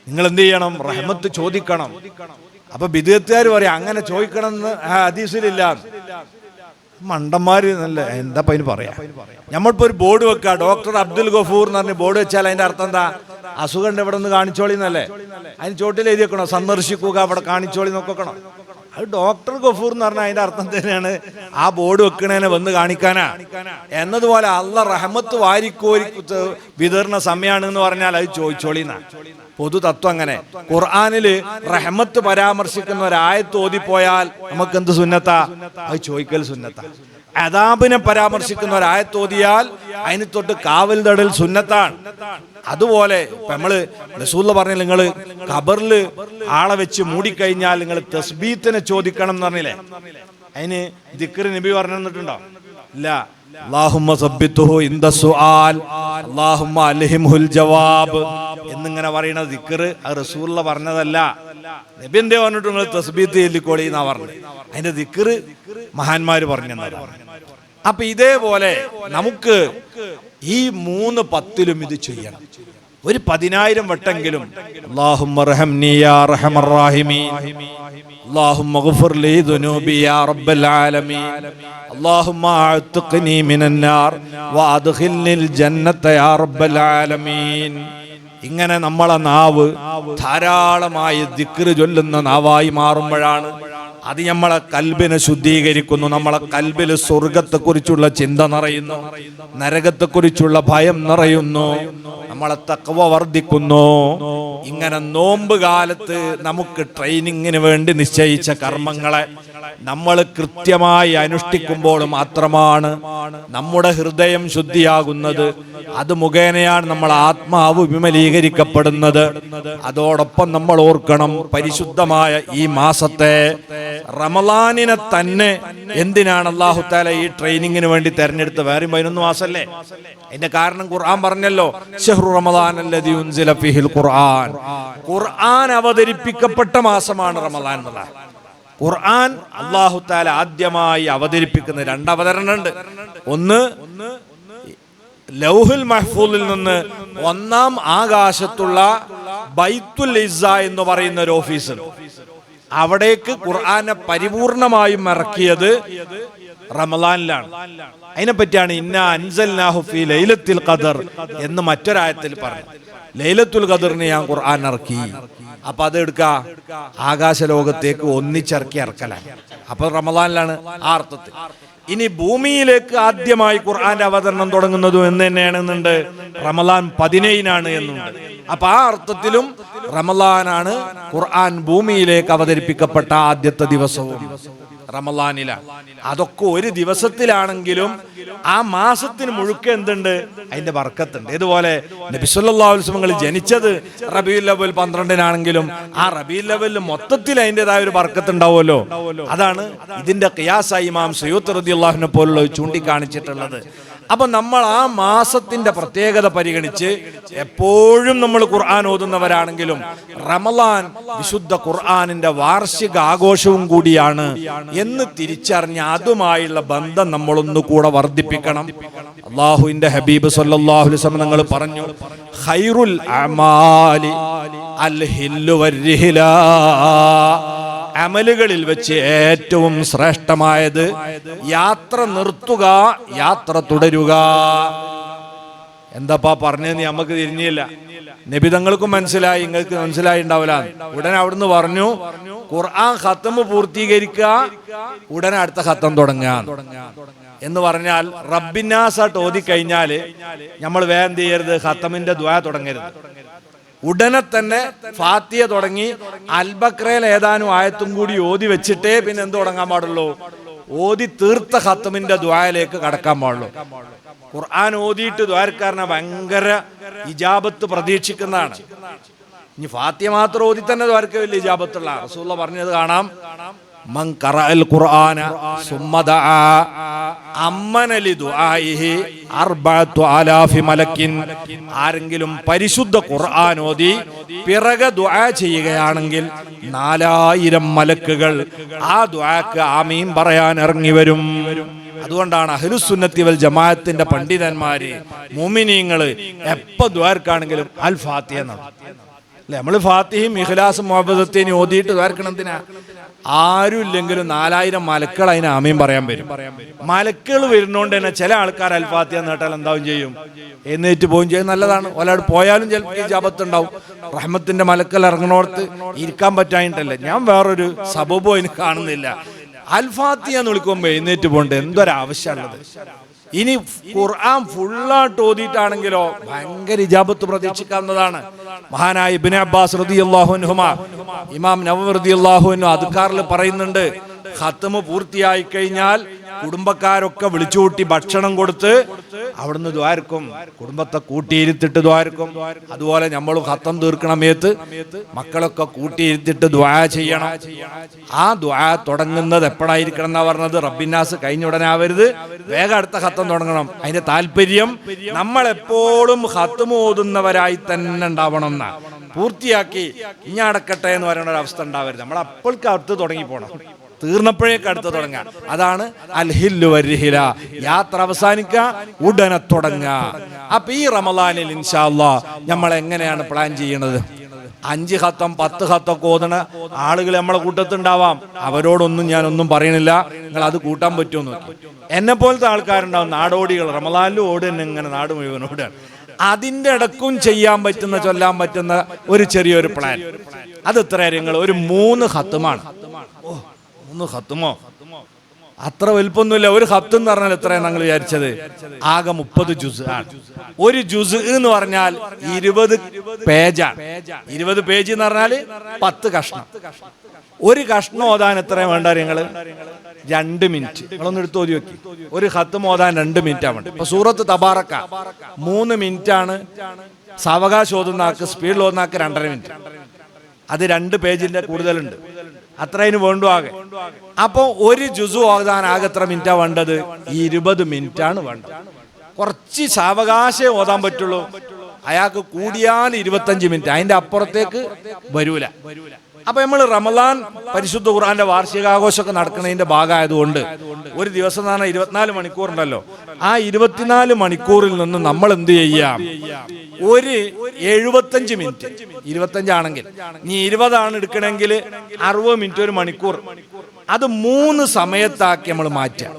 നിങ്ങൾ എന്ത് ചെയ്യണം? റഹ്മത്ത് ചോദിക്കണം. അപ്പൊ ബിദ്അത്തുകാർ പറയാം അങ്ങനെ ചോദിക്കണം എന്ന് ഹദീസിലില്ല. മണ്ടന്മാര് നല്ല എന്താ അതിന് പറയാ. നമ്മളിപ്പോ ഒരു ബോർഡ് വെക്കുക, ഡോക്ടർ അബ്ദുൽ ഗഫൂർ എന്ന് പറഞ്ഞ് ബോർഡ് വെച്ചാൽ അതിന്റെ അർത്ഥം എന്താ? അസുഖം ഇവിടെ നിന്ന് കാണിച്ചോളിന്നല്ലേ? അതിന് ചോട്ടിൽ എഴുതി വെക്കണോ? സന്ദർശിക്കുക, അവിടെ കാണിച്ചോളി നോക്കണം. അത് ഡോക്ടർ ഗഫൂർ എന്ന് പറഞ്ഞാൽ അതിന്റെ അർത്ഥം തന്നെയാണ് ആ ബോർഡ് വെക്കണേനെ വന്ന് കാണിക്കാനാ. എന്നതുപോലെ അള്ളാഹ് റഹ്മത്ത് വാരിക്കോരി വിതരണ സമയമാണ് എന്ന് പറഞ്ഞാൽ അത് ചോദിച്ചോളിന്നാ പൊതു തത്വം. അങ്ങനെ ഖുർആനില് റഹ്മത്ത് പരാമർശിക്കുന്ന ഒരായത്ത് ഓതിപ്പോയാൽ നമുക്ക് എന്ത് സുന്നത്താ? അത് ചോദിക്കൽ സുന്നത്താ. അദാബിനെ പരാമർശിക്കുന്ന ഒരായത്ത് ഓതിയാൽ അതിന് തൊട്ട് കാവൽ തടൽ സുന്നത്താണ്. അതുപോലെ നമ്മള് റസൂൽ പറഞ്ഞില്ല, നിങ്ങൾ ഖബറില് ആളെ വെച്ച് മൂടിക്കഴിഞ്ഞാൽ നിങ്ങൾ തസ്ബീത്തിനെ ചോദിക്കണം എന്ന് പറഞ്ഞില്ലേ? അതിന് ദിക്ർ നബി പറഞ്ഞു തന്നിട്ടുണ്ടോ? ഇല്ല. അല്ലാഹുമ്മ സബ്ബിത്തുഹു ഇൻദ സുആൽ അല്ലാഹുമ്മ അൽഹിംഹുൽ ജവാബ് എന്നിങ്ങനെ പറയുന്ന ദിക്ർ അത് റസൂലുള്ള പറഞ്ഞതല്ല. നബി എന്തേ പറഞ്ഞിട്ട് നിങ്ങൾ തസ്ബീത്ത് ചൊല്ലിക്കോളി എന്നാ പറഞ്ഞത്. അതിന്റെ ദിക്ർ മഹാന്മാര് പറഞ്ഞതാണ്. അപ്പൊ ഇതേപോലെ നമുക്ക് ഈ 3 10ലും ഇത് ചെയ്യണം. ഒരു 10,000 വട്ടെങ്കിലും അല്ലാഹുമ്മ റഹംനി യാ റഹമർ റഹീമീൻ, അല്ലാഹുമ്മ ഗഫിർ ലി ദുനൂബി യാ റബ്ബൽ ആലമീൻ, അല്ലാഹുമ്മ അഅ്തിഖ്നി മിനന്നാർ വഅദ്ഖിൽനിൽ ജന്നത യാ റബ്ബൽ ആലമീൻ. ഇങ്ങനെ നമ്മളെ നാവ് ധാരാളമായി ദിക്ർ ചൊല്ലുന്ന നാവായി മാറുമ്പോഴാണ് അത് നമ്മളെ കൽബിനെ ശുദ്ധീകരിക്കുന്നു. നമ്മളെ കൽബിൽ സ്വർഗത്തെക്കുറിച്ചുള്ള ചിന്ത നിറയുന്നു, നരകത്തെക്കുറിച്ചുള്ള ഭയം നിറയുന്നു, നമ്മളെ തഖ്വ വർദ്ധിക്കുന്നു. ഇങ്ങനെ നോമ്പ് കാലത്ത് നമുക്ക് ട്രെയിനിങ്ങിന് വേണ്ടി നിശ്ചയിച്ച കർമ്മങ്ങളെ നമ്മൾ കൃത്യമായി അനുഷ്ഠിക്കുമ്പോൾ മാത്രമാണ് നമ്മുടെ ഹൃദയം ശുദ്ധിയാകുന്നത്. അത് മുഖേനയാണ് നമ്മൾ ആത്മാവ് വിമലീകരിക്കപ്പെടുന്നത്. അതോടൊപ്പം നമ്മൾ ഓർക്കണം, പരിശുദ്ധമായ ഈ മാസത്തെ റമളാനിനെ തന്നെ എന്തിനാണ് അല്ലാഹു തആല ഈ ട്രെയിനിങ്ങിന് വേണ്ടി തെരഞ്ഞെടുത്ത്? വേറെ 11 മാസമല്ലേ? അതിന്റെ കാരണം ഖുർആൻ പറഞ്ഞല്ലോ, ശഹ്റു റമളാൻ അല്ലദീ ഉൻസില ഫീഹിൽ ഖുർആൻ. ഖുർആൻ അവതരിപ്പിക്കപ്പെട്ട മാസമാണ് റമളാൻ എന്നുള്ളത്. ഖുർആൻ അല്ലാഹു തആല ആദ്യമായി അവതരിപ്പിക്കുന്ന 2 അവതരണമുണ്ട്. ഒന്ന് ലൗഹുൽ മഹ്ഫൂദിൽ നിന്ന് 1-ാം ആകാശത്തുള്ള ബൈത്തുൽ ഇസ്സ എന്ന് പറയുന്ന ഒരു ഓഫീസ്, അവിടേക്ക് ഖുർആനെ പരിപൂർണമായും ഇറക്കിയത് റമളാനിലാണ്. അതിനെപ്പറ്റിയാണ് ഇന്നാ അൻസൽനാഹു ഫീ ലൈലത്തുൽ ഖദർ എന്ന് മറ്റൊരായത്തിൽ പറഞ്ഞു. ലൈലത്തുൽ ഖദറിന് ഞാൻ ഖുർആൻ ഇറക്കി. അപ്പൊ അത് എടുക്കുക, ആകാശ ലോകത്തേക്ക് ഒന്നിച്ചിറക്കി ഇറക്കലാണ്. അപ്പൊ റമളാനിലാണ് ആ അർത്ഥത്തിൽ. ഇനി ഭൂമിയിലേക്ക് ആദ്യമായി ഖുർആന്റെ അവതരണം തുടങ്ങുന്നതും എന്ന് തന്നെയാണെന്നുണ്ട്, റമളാൻ 17-നാണ് എന്നുണ്ട്. അപ്പൊ ആ അർത്ഥത്തിലും റമളാനാണ് ഖുർആൻ ഭൂമിയിലേക്ക് അവതരിപ്പിക്കപ്പെട്ട ആദ്യത്തെ ദിവസവും റമളാനിലാണ്. അതൊക്കെ ഒരു ദിവസത്തിലാണെങ്കിലും ആ മാസത്തിന് മുഴുക്കെ എന്തുണ്ട്? അതിന്റെ ബർക്കത്തുണ്ട്. ഇതുപോലെ നബി സല്ലല്ലാഹു അലൈഹി വസല്ലം ജനിച്ചത് റബീഉൽ അവ്വൽ 12-നാണെങ്കിലും ആ റബീഉൽ അവ്വലിൽ മൊത്തത്തിൽ അതിൻ്റെതായ ഒരു ബർക്കത്ത് ഉണ്ടാവുമല്ലോ. അതാണ് ഇതിന്റെ ഖിയാസായി ഇമാം സയ്യൂത്ത് റളിയല്ലാഹു അൻഹു പോലുള്ളവർ ചൂണ്ടിക്കാണിച്ചിട്ടുള്ളത്. അപ്പൊ നമ്മൾ ആ മാസത്തിന്റെ പ്രത്യേകത പരിഗണിച്ച് എപ്പോഴും നമ്മൾ ഖുർആൻ ഓതുന്നവരാണെങ്കിലും റമളാൻ വിശുദ്ധ ഖുർആനിന്റെ വാർഷിക ആഘോഷവും കൂടിയാണ് എന്ന് തിരിച്ചറിഞ്ഞ് അതുമായുള്ള ബന്ധം നമ്മളൊന്നു കൂടെ വർദ്ധിപ്പിക്കണം. അല്ലാഹുവിന്റെ ഹബീബ് സല്ലല്ലാഹു അലൈഹി വസല്ലം നിങ്ങൾ പറഞ്ഞു, ഖൈറുൽ അമാലി അൽ ഹില്ലു വർരിഹ്ലാ, അമലുകളിൽ വെച്ച് ഏറ്റവും ശ്രേഷ്ഠമായത് യാത്ര നിർത്തുക, യാത്ര തുടരുക. എന്താപ്പാ പറഞ്ഞതെന്ന് നമുക്ക് തിരിഞ്ഞില്ല. നബി തങ്ങൾക്കും മനസ്സിലായി, നിങ്ങൾക്ക് മനസ്സിലായി ഉണ്ടാവില്ല. ഉടനെ അവിടുന്ന് പറഞ്ഞു, ഖുർആൻ ഖത്തം പൂർത്തീകരിക്കുക, ഉടനെ അടുത്ത ഖത്തം തുടങ്ങാൻ എന്ന് പറഞ്ഞാൽ റബ്ബിന്നാസാട്ട് ഓതിക്കഴിഞ്ഞാല് നമ്മൾ വേഗം എന്ത് ചെയ്യരുത്? ഖത്തമിന്റെ ദുആ തുടങ്ങരുത്. ഉടനെ തന്നെ ഫാത്തിഹ തുടങ്ങി അൽബക്രയിൽ ഏതാനും ആയത്തും കൂടി ഓതി വെച്ചിട്ടേ പിന്നെ എന്ത് തുടങ്ങാൻ പാടുള്ളൂ? ഓതി തീർത്ത ഖത്തമിന്റെ ദുആയിലേക്ക് കടക്കാൻ പാടുള്ളൂ. ഖുർആൻ ഓതിയിട്ട് ദ്വാരക്കാരനെ ഭയങ്കര ഇജാബത്ത് പ്രതീക്ഷിക്കുന്നതാണ്. ഇനി ഫാത്തിഹ മാത്രം ഓതി തന്നെ ദ്വാരക്ക വലിയ ഇജാബത്തുള്ള റസൂലുള്ളാഹി പറഞ്ഞത് കാണാം, മൻ ഖറഅൽ ഖുർആന സുമ്മ ദഅ അമ്മന ലിദുആഇഹി 4000 മലക്കിൻ. ആരെങ്കിലും പരിശുദ്ധ ഖുർആൻ ഓതി പിറകെ ദുആ ചെയ്യുകയാണെങ്കിൽ 4000 മലക്കുകൾ ആ ദുആക്ക് ആമീൻ പറയാൻ ഇറങ്ങി വരും. അതുകൊണ്ടാണ് അഹ്ലുസുന്നത്തി വൽ ജമാഅത്തിന്റെ പണ്ഡിതന്മാര് മുഅ്മിനീങ്ങള് എപ്പോ ദുആർക്കാണെങ്കിലും അൽ ഫാത്തിഹ എന്നാണ്. അല്ലെ, നമ്മൾ ഫാത്തിഹയും ഇഖ്ലാസും മുഅവ്വദത്തൈനും ഓതിയിട്ട് ദുആർക്കണം. എന്തിനാ? ആരും ഇല്ലെങ്കിലും 4000 മലക്കൾ അതിന് ആമീൻ പറയാൻ വരും. മലക്കൾ വരുന്നോണ്ട് തന്നെ ചില ആൾക്കാർ അൽ ഫാത്തിഹ നേട്ടാൽ എന്താവും ചെയ്യും? എഴുന്നേറ്റ് പോവുകയും ചെയ്യും. നല്ലതാണ്. ഒരാൾ പോയാലും ചിലപ്പോൾ ഇജാബത്ത് ഉണ്ടാവും. റഹ്മത്തിന്റെ മലക്കൽ ഇറങ്ങണോടത്ത് ഇരിക്കാൻ പറ്റായിട്ടല്ലേ. ഞാൻ വേറൊരു സബബോ അതിന് കാണുന്നില്ല. അൽ ഫാത്തിഹ എന്ന് വിളിക്കുമ്പോൾ എഴുന്നേറ്റ് പോകേണ്ട എന്തൊരാവശ്യമുള്ളത്? ഇനി ഖുർആൻ ഫുള്ളായിട്ട് ഓതിയിട്ടാണെങ്കിലോ ഭയങ്കര ഇജാബത്ത് പ്രതീക്ഷിക്കാവുന്നതാണ്. മഹാനായ ഇബ്നു അബ്ബാസ് റളിയല്ലാഹു അൻഹുമാ, ഇമാം നവവി റളിയല്ലാഹു അൻഹു അദ്കാറിൽ പറയുന്നുണ്ട്, ഖത്മ് പൂർത്തിയായി കഴിഞ്ഞാൽ കുടുംബക്കാരൊക്കെ വിളിച്ചുകൂട്ടി ഭക്ഷണം കൊടുത്ത് അവിടുന്ന് ദ്വാരക്കും, കുടുംബത്തെ കൂട്ടിയിരുത്തിട്ട് ദ്വാരക്കും. അതുപോലെ നമ്മൾ ഖത്തം തീർക്കണമേത്ത് മക്കളൊക്കെ കൂട്ടിയിരുത്തിട്ട് ദ്വാ ചെയ്യണം. ആ ദ്വാ തുടങ്ങുന്നത് എപ്പോഴായിരിക്കണം എന്നാ പറഞ്ഞത്? റബ്ബിന്നാസ് കഴിഞ്ഞ ഉടനെ ആവരുത്, വേഗം അടുത്ത ഖത്തം തുടങ്ങണം. അതിന്റെ താല്പര്യം നമ്മൾ എപ്പോഴും ഖത്ം ഓതുന്നവരായി തന്നെ ഉണ്ടാവണം എന്നാ. പൂർത്തിയാക്കി ഇനി അടക്കട്ടെ എന്ന് പറയുന്ന ഒരു അവസ്ഥ ഉണ്ടാവരുത്. നമ്മൾ അപ്പോൾക്ക് അടുത്ത് തുടങ്ങി പോകണം, തീർന്നപ്പോഴേക്ക് അടുത്ത് തുടങ്ങാം. അതാണ് അൽ ഹില്ലു വർരിഹ്ല, യാത്ര അവസാനിക്കുക ഉടനെ തുടങ്ങുക. അപ്പൊ ഈ റമളാനിൽ ഇൻഷാ അല്ലാഹ് നമ്മൾ എങ്ങനെയാണ് പ്ലാൻ ചെയ്യണത്? 5 ഖത്തം 10 ഖത്തൊക്കെ ഓതണ ആളുകൾ നമ്മളെ കൂട്ടത്തുണ്ടാവാം. അവരോടൊന്നും ഞാനൊന്നും പറയണില്ല, നിങ്ങൾ അത് കൂട്ടാൻ പറ്റുമെന്ന്. എന്നെ പോലത്തെ ആൾക്കാരുണ്ടാവും, നാടോടികൾ. റമളാനിലും ഓട് തന്നെ, ഇങ്ങനെ നാട് മുഴുവൻ ഓടുകയാണ്. അതിന്റെ ഇടക്കും ചെയ്യാൻ പറ്റുന്ന, ചൊല്ലാൻ പറ്റുന്ന ഒരു ചെറിയൊരു പ്ലാൻ. അത് ഇത്ര കാര്യങ്ങൾ, ഒരു 3 ഖത്തമാണ്. ഒന്ന് ഖത്തുമോ? അത്ര വലുപ്പമൊന്നുമില്ല. ഒരു ഖത്ത് എന്ന് പറഞ്ഞാൽ എത്രയാണ് ഞങ്ങൾ വിചാരിച്ചത്? ആകെ 30 ജുസ് ആണ്. ഒരു ജുസ് എന്ന് പറഞ്ഞാൽ 20 പേജാണ്. 20 പേജ് എന്ന് പറഞ്ഞാൽ 10 കഷ്ണം. ഒരു കഷ്ണം ഓതാൻ എത്ര വേണ്ട? നിങ്ങള് 2 മിനിറ്റ്. നിങ്ങളൊന്ന് എടുത്ത് ഓതി നോക്കി. ഒരു ഖത്തും ഓതാൻ 2 മിനിറ്റ് ആവണം. ഇപ്പൊ സൂറത്ത് തബാറക്ക 3 മിനിറ്റ് ആണ്. സാവകാശം ഓതുന്നാക്ക്, സ്പീഡിൽ ഓതുന്നാക്ക് 2.5 മിനിറ്റ്. അത് 2 പേജിന്റെ കൂടുതലുണ്ട്. അത്ര അതിന് വേണ്ടു ആകെ. അപ്പൊ ഒരു ജുസു ഓതാൻ ആകെ എത്ര മിനിറ്റാ വേണ്ടത്? 20 മിനിറ്റ് ആണ് വേണ്ടത്. കുറച്ച് സാവകാശം ഓതാൻ പറ്റുള്ളൂ. അയാൾക്ക് കൂടിയാൽ 25 മിനിറ്റ്, അതിന്റെ അപ്പുറത്തേക്ക് വരൂല. അപ്പൊ നമ്മൾ റമളാൻ പരിശുദ്ധ ഖുർആന്റെ വാർഷികാഘോഷമൊക്കെ നടക്കുന്നതിന്റെ ഭാഗമായതുകൊണ്ട് ഒരു ദിവസം എന്ന് പറഞ്ഞാൽ 24 മണിക്കൂറുണ്ടല്ലോ. ആ 24 മണിക്കൂറിൽ നിന്ന് നമ്മൾ എന്ത് ചെയ്യാം? ഒരു 75 മിനിറ്റ്, 25 ആണെങ്കിൽ നീ 20 ആണ് എടുക്കണമെങ്കിൽ 60 മിനിറ്റ്, ഒരു മണിക്കൂർ, അത് 3 സമയത്താക്കി നമ്മൾ മാറ്റാം.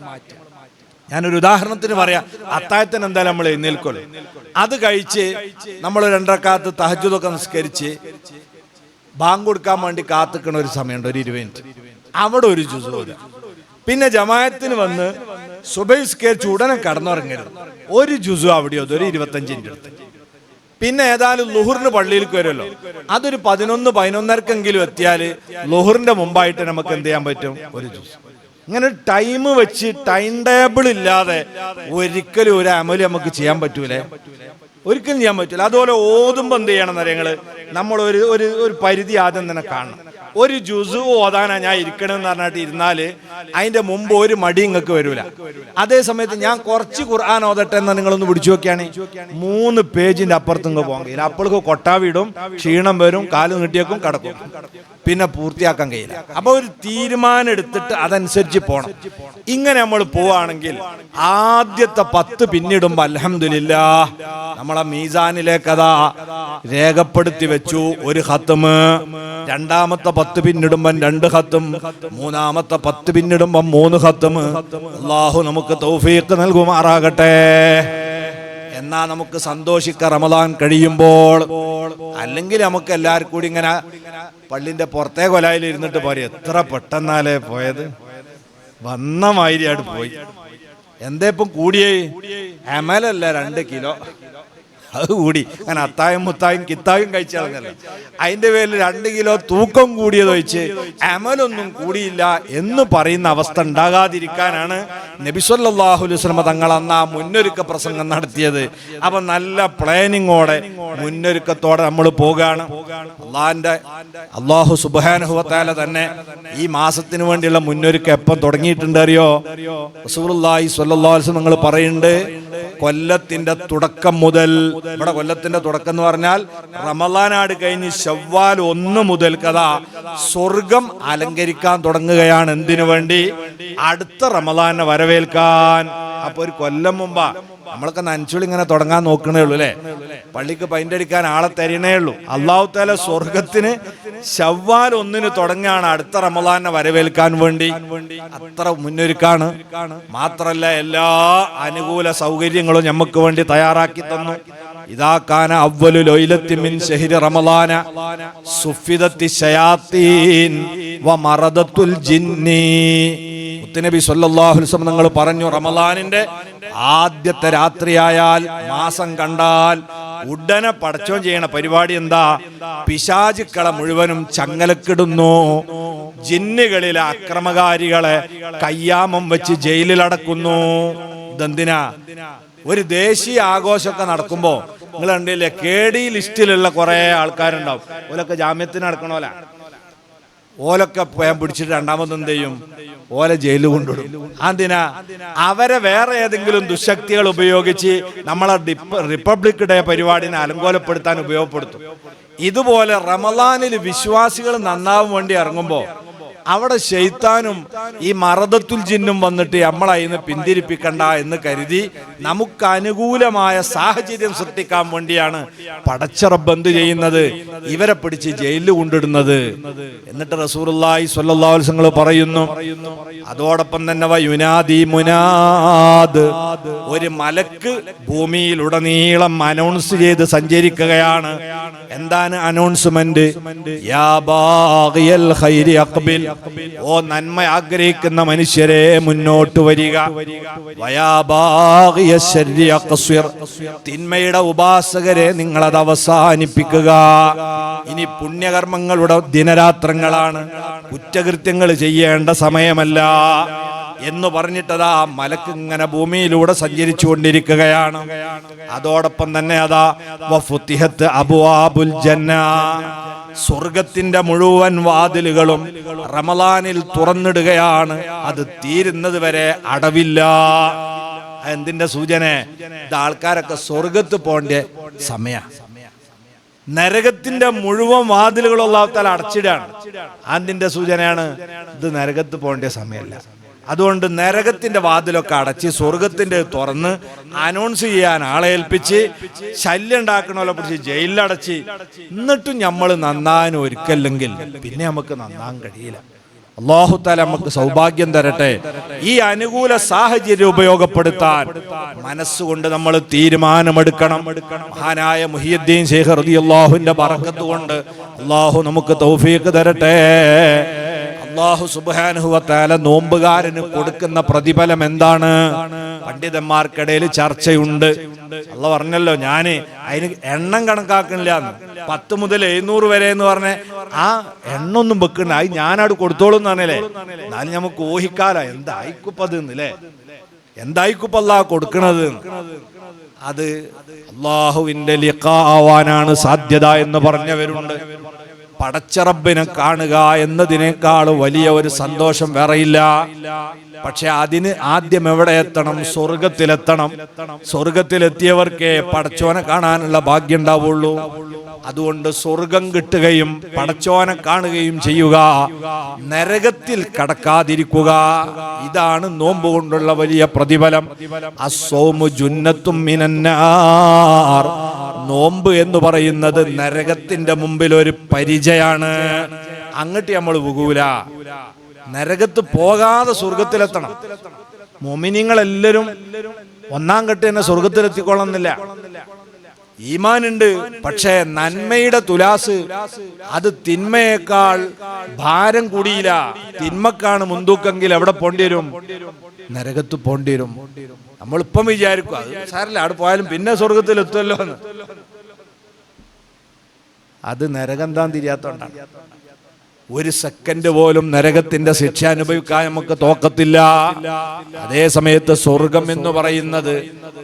ഞാനൊരു ഉദാഹരണത്തിന് പറയാം. അത്താഴത്തിന് എന്തായാലും നമ്മൾ എഴുന്നേൽക്കുമല്ലോ. അത് കഴിച്ച് നമ്മൾ 2 റക്അത്ത് തഹജ്ജുദൊക്കെ നിസ്കരിച്ച് ബാങ്ക് കൊടുക്കാൻ വേണ്ടി കാത്തിക്കണ ഒരു സമയമുണ്ട്, ഒരു 20 മിനിറ്റ്. അവിടെ ഒരു ജുസ് ഓതുക. പിന്നെ ജമാഅത്തിന് വന്ന് സുബഹി നിസ്കരിച്ച് ഉടനെ കടന്നുറങ്ങരുത്. ഒരു ജുസ് അവിടെ ഓതുക, ഒരു 25 മിനിറ്റ് എടുത്ത്. പിന്നെ ഏതായാലും ലുഹറിന് പള്ളിയിലേക്ക് വരുമല്ലോ, അതൊരു 11-11:30 എത്തിയാൽ ലുഹറിന്റെ മുമ്പായിട്ട് നമുക്ക് എന്ത് ചെയ്യാൻ പറ്റും? ഒരു ജുസ്. ഇങ്ങനെ ടൈം വെച്ച് ടൈം ടേബിൾ ഇല്ലാതെ ഒരിക്കലും ഒരു അമല് നമുക്ക് ചെയ്യാൻ പറ്റൂലേ? ഒരിക്കലും ചെയ്യാൻ പറ്റില്ല. അതുപോലെ ഓതുമ്പോൾ എന്ത് ചെയ്യണം എന്നറിയങ്ങള്, നമ്മൾ ഒരു പരിധി ആദ്യം തന്നെ കാണണം. ഒരു ജുസു ഓതാനാ ഞാൻ ഇരിക്കണമെന്ന് പറഞ്ഞിട്ട് ഇരുന്നാല് അതിന്റെ മുമ്പ് ഒരു മടി നിങ്ങൾക്ക് വരൂല. അതേ സമയത്ത് ഞാൻ കുറച്ച് ഖുർആൻ ഓതട്ടെ എന്ന് നിങ്ങളൊന്ന് പിടിച്ചു നോക്കിയാണ് 3 പേജിന്റെ അപ്പുറത്ത് നിങ്ങൾ പോകാൻ കഴിയില്ല. അപ്പോഴേക്കും കൊട്ടാവിടും, ക്ഷീണം വരും, കാല് നീട്ടിയേക്കും, കിടക്കും, പിന്നെ പൂർത്തിയാക്കാൻ കഴിയില്ല. അപ്പൊ ഒരു തീരുമാനം എടുത്തിട്ട് അതനുസരിച്ച് പോണം. ഇങ്ങനെ നമ്മൾ പോവാണെങ്കിൽ ആദ്യത്തെ 10 പിന്നിടുമ്പോ അൽഹംദുലില്ലാഹ് നമ്മളെ മീസാനിലേക്ക് അതാ രേഖപ്പെടുത്തി വെച്ചു ഒരു ഖത്മ്. രണ്ടാമത്തെ 10 പിന്നിടുമ്പോ 2 ഖത്ം, മൂന്നാമത്തെ 10 പിന്നിടുമ്പോ 3 ഖത്ം. അല്ലാഹു നമുക്ക് തൗഫീഖ് നൽകുമാറാകട്ടെ. എന്നാ നമുക്ക് സന്തോഷിക്ക റമദാൻ കഴിയുമ്പോൾ. അല്ലെങ്കിൽ നമുക്ക് എല്ലാവർക്കും കൂടി ഇങ്ങനെ പള്ളിന്റെ പുറത്തേ കൊലായിൽ ഇരുന്നിട്ട് പോരെ, എത്ര പെട്ടെന്നാലേ പോയത്, വന്ന മാതിരിയായിട്ട് പോയി. എന്താ ഇപ്പം കൂടിയേ? അമലല്ല 2 കിലോ അത് കൂടി. അങ്ങനെ അത്തായും മുത്തായും കിത്തായും കഴിച്ചാൽ അതിന്റെ പേരിൽ 2 കിലോ തൂക്കം കൂടിയത് വെച്ച് അമലൊന്നും കൂടിയില്ല എന്ന് പറയുന്ന അവസ്ഥ ഉണ്ടാകാതിരിക്കാനാണ് നബി സല്ലല്ലാഹു അലൈഹി വസല്ലം തങ്ങൾ അന്ന് ആ മുന്നൊരുക്ക പ്രസംഗം നടത്തിയത്. അപ്പൊ നല്ല പ്ലാനിങ്ങോടെ മുന്നൊരുക്കത്തോടെ നമ്മൾ പോവുകയാണ്. അല്ലാഹു സുബ്ഹാനഹു വ തആല തന്നെ ഈ മാസത്തിന് വേണ്ടിയുള്ള മുന്നൊരുക്കം എപ്പം തുടങ്ങിയിട്ടുണ്ട് അറിയോ? റസൂലുള്ളാഹി സ്വല്ലല്ലാഹു അലൈഹി വസല്ലം നിങ്ങൾ പറയുന്നുണ്ട്, കൊല്ലത്തിന്റെ തുടക്കം മുതൽ. ഇവിടെ കൊല്ലത്തിന്റെ തുടക്കം എന്ന് പറഞ്ഞാൽ റമളാനാട് കഴിഞ്ഞ് ശവ്വാൽ 1 മുതൽ കഥാ സ്വർഗം അലങ്കരിക്കാൻ തുടങ്ങുകയാണ്. എന്തിനു വേണ്ടി? അടുത്ത റമളാനെ വരവേൽക്കാൻ. അപ്പൊ ഒരു കൊല്ലം മുമ്പാ നമ്മളൊക്കെ നനച്ചുള്ളി ഇങ്ങനെ തുടങ്ങാൻ നോക്കണേ ഉള്ളൂ അല്ലെ? പള്ളിക്ക് പെയിന്റ് അടിക്കാൻ ആളെ തരണേ ഉള്ളൂ. അല്ലാഹു തആല സ്വർഗത്തിന് ശവ്വാൽ 1 തുടങ്ങാണ് അടുത്ത റമളാനെ വരവേൽക്കാൻ വേണ്ടി. അത്ര മുന്നൊരുക്കാണ്. മാത്രല്ല എല്ലാ അനുകൂല സൗകര്യങ്ങളും നമുക്ക് വേണ്ടി തയ്യാറാക്കി തന്നു. ഇദാ കാന അവ്വലു ലൈലത്തി മിൻ ശഹ്രി റമളാന സുഫിദത്തി ശയാത്തീൻ വമറദത്തുൽ ജിന്നി. മുത്തുനബി സല്ലല്ലാഹു അലൈഹി വസല്ലം നിങ്ങൾ പറഞ്ഞു, റമളാനിന്റെ ആദ്യത്തെ രാത്രിയായാൽ, മാസം കണ്ടാൽ ഉടനെ പടച്ചോൻ ചെയ്യണ പരിപാടി എന്താ? പിശാചുക്കളെ മുഴുവനും ചങ്ങലക്കിടുന്നു. ജിന്നുകളിലെ അക്രമകാരികളെ കയ്യാമം വെച്ച് ജയിലിലടക്കുന്നു. ഇതെന്തിനാ? ഒരു ദേശീയ ആഘോഷമൊക്കെ നടക്കുമ്പോ നിങ്ങൾ കണ്ടില്ലേ, KD ലിസ്റ്റിലുള്ള കുറെ ആൾക്കാരുണ്ടാവും. ഓലൊക്കെ ജാമ്യത്തിന് നടക്കണോല. ഓലൊക്കെ പിടിച്ചിട്ട് രണ്ടാമത് എന്ത് ചെയ്യും? ഓല ജയിലിൽ കൊണ്ടിടും. എന്തിനാ? അവരെ വേറെ ഏതെങ്കിലും ദുശക്തികൾ ഉപയോഗിച്ച് നമ്മളെ റിപ്പബ്ലിക് ഡേ പരിപാടിനെ അലങ്കോലപ്പെടുത്താൻ ഉപയോഗപ്പെടുത്തും. ഇതുപോലെ റമളാനിൽ വിശ്വാസികൾ നന്നാവാൻ വേണ്ടി ഇറങ്ങുമ്പോ അവിടെ ശൈത്താനും ഈ മറദത്തുൽ ജിന്നും വന്നിട്ട് നമ്മളതിന്ന് പിന്തിരിപ്പിക്കണ്ട എന്ന് കരുതി നമുക്ക് അനുകൂലമായ സാഹചര്യം സൃഷ്ടിക്കാൻ വേണ്ടിയാണ് പടച്ച റബ്ബ് എന്ത് ചെയ്യുന്നത്? ഇവരെ പിടിച്ച് ജയിലിൽ കൊണ്ടിടുന്നത്. എന്നിട്ട് റസൂലുള്ളാഹി സ്വല്ലല്ലാഹു അലൈഹി വസല്ലം പറയുന്നു, അതോടൊപ്പം തന്നെ വയുനാദി മുനാദ്, ഒരു മലക്ക് ഭൂമിയിലുടനീളം അനൗൺസ് ചെയ്ത് സഞ്ചരിക്കുകയാണ്. എന്താണ് അനൗൺസ്മെന്റ്? യാ ബാഗിയൽ ഖൈരി അഖ്ബിൽ ഓ നന്മ ആഗ്രഹിക്കുന്ന മനുഷ്യരെ മുന്നോട്ട് വരിക. വയാ ബാഗിയ ശർരി അഖ്സിർ, തിന്മയുടെ ഉപാസകരെ നിങ്ങളത് അവസാനിപ്പിക്കുക. ഇനി പുണ്യകർമ്മങ്ങളുടെ ദിനരാത്രങ്ങളാണ്, കുറ്റകൃത്യങ്ങൾ ചെയ്യേണ്ട സമയമല്ല എന്ന് പറഞ്ഞിട്ടതാ മലക്ക് ഇങ്ങനെ ഭൂമിയിലൂടെ സഞ്ചരിച്ചു കൊണ്ടിരിക്കുകയാണ്. അതോടൊപ്പം തന്നെ അതാ വഫുത്തിഹത്ത് അബ്വാബുൽ ജന്ന, സ്വർഗത്തിന്റെ മുഴുവൻ വാതിലുകളും റമളാനിൽ തുറന്നിടുകയാണ്. അത് തീരുന്നത് വരെ അടവില്ല. എന്തിന്റെ സൂചന? ഇത് ആൾക്കാരൊക്കെ സ്വർഗത്ത് പോണ്ട സമയ. നരകത്തിന്റെ മുഴുവൻ വാതിലുകളുള്ള ആൾക്കാർ അടച്ചിടാണ്. അതിന്റെ സൂചനയാണ് ഇത് നരകത്ത് പോകേണ്ട സമയമല്ല. അതുകൊണ്ട് നരകത്തിന്റെ വാതിലൊക്കെ അടച്ച് സ്വർഗത്തിന്റെ തുറന്ന് അനൗൺസ് ചെയ്യാൻ ആളെ ഏൽപ്പിച്ച് ശല്യം ഉണ്ടാക്കണമല്ലോ പിടിച്ച് ജയിലിലടച്ച്, എന്നിട്ടും നമ്മൾ നന്നാൻ ഒരുക്കല്ലെങ്കിൽ പിന്നെ നമുക്ക് നന്നാൻ കഴിയില്ല. അല്ലാഹു തആല നമുക്ക് സൗഭാഗ്യം തരട്ടെ. ഈ അനുകൂല സാഹചര്യം ഉപയോഗപ്പെടുത്താൻ മനസ്സുകൊണ്ട് നമ്മൾ തീരുമാനമെടുക്കണം. മഹാനായ മുഹിയുദ്ദീൻ ശൈഖ് റളിയല്ലാഹുവിന്റെ ബറക്കത്ത് കൊണ്ട് അല്ലാഹു നമുക്ക് തൗഫീഖ് തരട്ടെ. അല്ലാഹു സുബ്ഹാനഹു വ തആല നോമ്പുകാരന് കൊടുക്കുന്ന പ്രതിഫലം എന്താണ്? പണ്ഡിതന്മാർക്കിടയിൽ ചർച്ചയുണ്ട്. അല്ലാഹു പറഞ്ഞല്ലോ, ഞാൻ അതിന് എണ്ണം കണക്കാക്കണില്ല, 10 മുതൽ 700 വരെ എന്ന് പറഞ്ഞ ആ എണ്ണൊന്നും വെക്കണ്ട, അത് ഞാനവിടെ കൊടുത്തോളും എന്നാണല്ലേ. എന്നാലും നമുക്ക് ഊഹിക്കാല എന്തായിക്കുപ്പത് അല്ലേ, എന്തായിക്കുപ്പ അല്ലാഹു കൊടുക്കണത്. അത് അല്ലാഹുവിന്റെ ലിഖാ ആവാനാണ് സാധ്യത എന്ന് പറഞ്ഞവരുണ്ട്. പടച്ച റബ്ബിനെ കാണുക എന്നതിനേക്കാൾ വലിയ ഒരു സന്തോഷം വേറെയില്ല. പക്ഷെ അതിന് ആദ്യം എവിടെ എത്തണം? സ്വർഗത്തിലെത്തണം. സ്വർഗത്തിലെത്തിയവർക്കേ പടച്ചോനെ കാണാനുള്ള ഭാഗ്യം ഉണ്ടാവുള്ളൂ. അതുകൊണ്ട് സ്വർഗം കിട്ടുകയും പടച്ചോനെ കാണുകയും ചെയ്യുക, നരകത്തിൽ കടക്കാതിരിക്കുക. ഇതാണ് നോമ്പ് കൊണ്ടുള്ള വലിയ പ്രതിഫലം. അസ്സൗമു ജുന്നത്തും മിനന്നാർ, നോമ്പ് എന്ന് പറയുന്നത് നരകത്തിന്റെ മുമ്പിൽ ഒരു പരിചയാണ്. അങ്ങോട്ട് നമ്മൾ പോകൂല. നരകത്ത് പോകാതെ സ്വർഗത്തിലെത്തണം. മുഅ്മിനീങ്ങളെല്ലാരും ഒന്നാം കെട്ട് തന്നെ സ്വർഗത്തിലെത്തിക്കൊള്ളുന്നില്ല. ഈമാനുണ്ട്, പക്ഷേ നന്മയുടെ തുലാസ് അത് തിന്മയേക്കാൾ ഭാരം കൂടിയില്ല. തിന്മക്കാണ് മുൻതൂക്കെങ്കിൽ എവിടെ പോണ്ടി വരും? നരകത്ത് പോണ്ടി വരും. നമ്മളിപ്പം വിചാരിക്കും അത് സാരല്ല, അവിടെ പോയാലും പിന്നെ സ്വർഗത്തിലെത്തുമല്ലോ എന്ന്. അത് നരകം താൻ തിരിയാത്തോണ്ടാണ്. ഒരു സെക്കൻഡ് പോലും നരകത്തിന്റെ ശിക്ഷ അനുഭവിക്കാൻ നമുക്ക് തോക്കത്തില്ല. അതേ സമയത്ത് സ്വർഗം എന്ന് പറയുന്നത്